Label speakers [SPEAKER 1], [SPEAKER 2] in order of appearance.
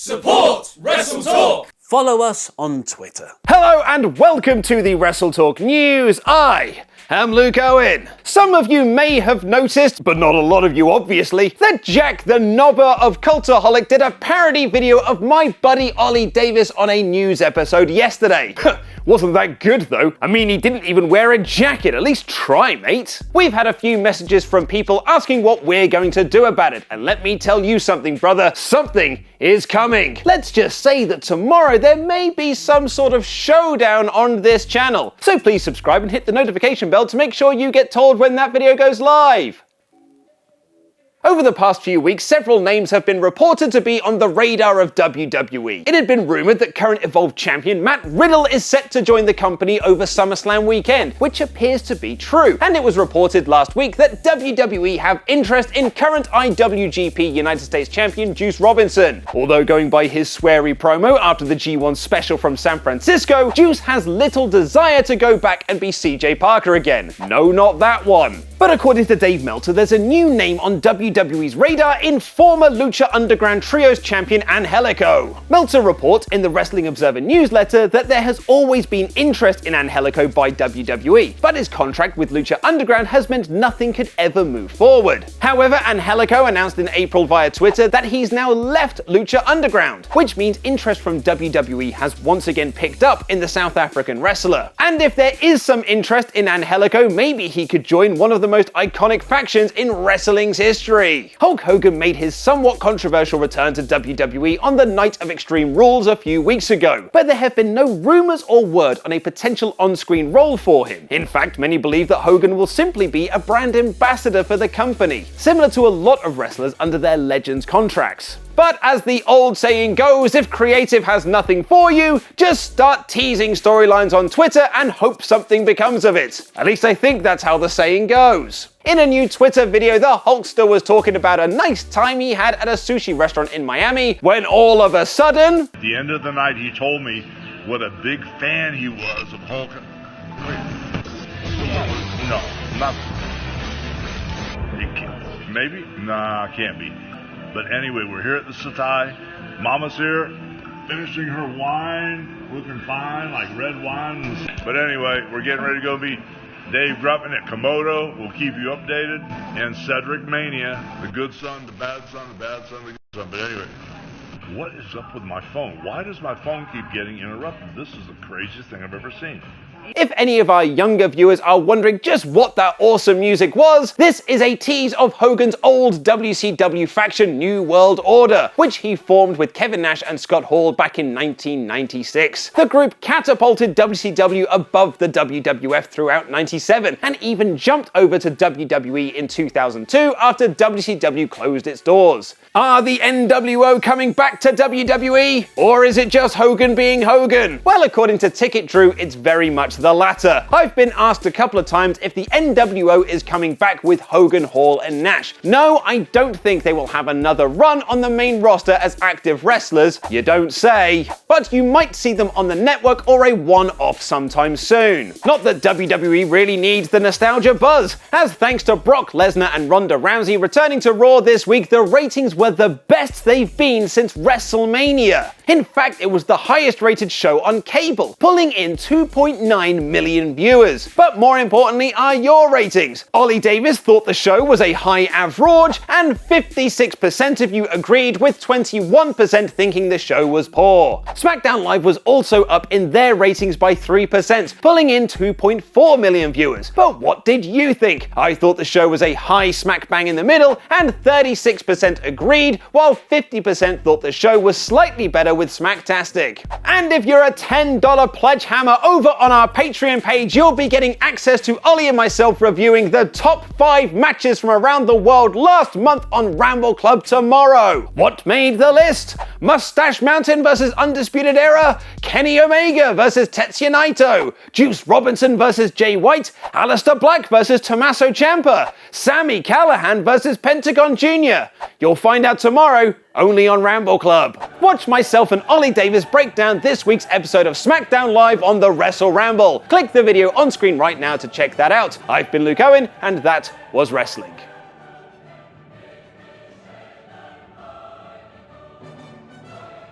[SPEAKER 1] Support WrestleTalk!
[SPEAKER 2] Follow us on Twitter.
[SPEAKER 3] Hello and welcome to the WrestleTalk News. I am Luke Owen. Some of you may have noticed, but not a lot of you obviously, that Jack the Knobber of Cultaholic did a parody video of my buddy Ollie Davis on a news episode yesterday. Wasn't that good though. I mean, he didn't even wear a jacket. At least try, mate. We've had a few messages from people asking what we're going to do about it. And let me tell you something, brother. Something is coming. Let's just say that tomorrow there may be some sort of showdown on this channel. So please subscribe and hit the notification bell to make sure you get told when that video goes live. Over the past few weeks, several names have been reported to be on the radar of WWE. It had been rumored that current Evolve champion Matt Riddle is set to join the company over SummerSlam weekend, which appears to be true. And it was reported last week that WWE have interest in current IWGP United States champion Juice Robinson. Although going by his sweary promo after the G1 special from San Francisco, Juice has little desire to go back and be CJ Parker again. No, not that one. But according to Dave Meltzer, there's a new name on WWE's radar in former Lucha Underground Trios champion Angélico. Meltzer reports in the Wrestling Observer newsletter that there has always been interest in Angélico by WWE, but his contract with Lucha Underground has meant nothing could ever move forward. However, Angélico announced in April via Twitter that he's now left Lucha Underground, which means interest from WWE has once again picked up in the South African wrestler. And if there is some interest in Angélico, maybe he could join one of the most iconic factions in wrestling's history. Hulk Hogan made his somewhat controversial return to WWE on the night of Extreme Rules a few weeks ago, but there have been no rumors or word on a potential on-screen role for him. In fact, many believe that Hogan will simply be a brand ambassador for the company, similar to a lot of wrestlers under their Legends contracts. But as the old saying goes, if creative has nothing for you, just start teasing storylines on Twitter and hope something becomes of it. At least I think that's how the saying goes. In a new Twitter video, the Hulkster was talking about a nice time he had at a sushi restaurant in Miami, when all of a sudden...
[SPEAKER 4] At the end of the night, he told me what a big fan he was of Hulk. No, not... Maybe? Nah, can't be. But anyway, we're here at the Satai. Mama's here, finishing her wine, looking fine, like red wine. But anyway, we're getting ready to go meet Dave Gruppin at Komodo. We'll keep you updated. And Cedric Mania, the good son, the bad son, the bad son, the good son. But anyway, what is up with my phone? Why does my phone keep getting interrupted? This is the craziest thing I've ever seen.
[SPEAKER 3] If any of our younger viewers are wondering just what that awesome music was, this is a tease of Hogan's old WCW faction New World Order, which he formed with Kevin Nash and Scott Hall back in 1996. The group catapulted WCW above the WWF throughout '97 and even jumped over to WWE in 2002 after WCW closed its doors. Are the nWo coming back to WWE? Or is it just Hogan being Hogan? Well, according to Ticket Drew, it's very much the latter. I've been asked a couple of times if the nWo is coming back with Hogan, Hall and Nash. No, I don't think they will have another run on the main roster as active wrestlers. You don't say. But you might see them on the network or a one-off sometime soon. Not that WWE really needs the nostalgia buzz, as thanks to Brock Lesnar and Ronda Rousey returning to Raw this week, the ratings were the best they've been since WrestleMania. In fact, it was the highest rated show on cable, pulling in 2.9 million viewers. But more importantly are your ratings. Ollie Davis thought the show was a high average, and 56% of you agreed, with 21% thinking the show was poor. SmackDown Live was also up in their ratings by 3%, pulling in 2.4 million viewers. But what did you think? I thought the show was a high smack bang in the middle, and 36% agreed, while 50% thought the show was slightly better with Smacktastic. And if you're a $10 pledge hammer over on our Patreon page, you'll be getting access to Ollie and myself reviewing the top 5 matches from around the world last month on Ramble Club tomorrow. What made the list? Mustache Mountain versus Undisputed Era, Kenny Omega versus Tetsuya Naito, Juice Robinson versus Jay White, Aleister Black versus Tommaso Ciampa, Sami Callihan versus Pentagon Jr. You'll find out tomorrow, only on Ramble Club. Watch myself and Ollie Davis break down this week's episode of SmackDown Live on the Wrestle Ramble. Click the video on screen right now to check that out. I've been Luke Owen, and that was wrestling.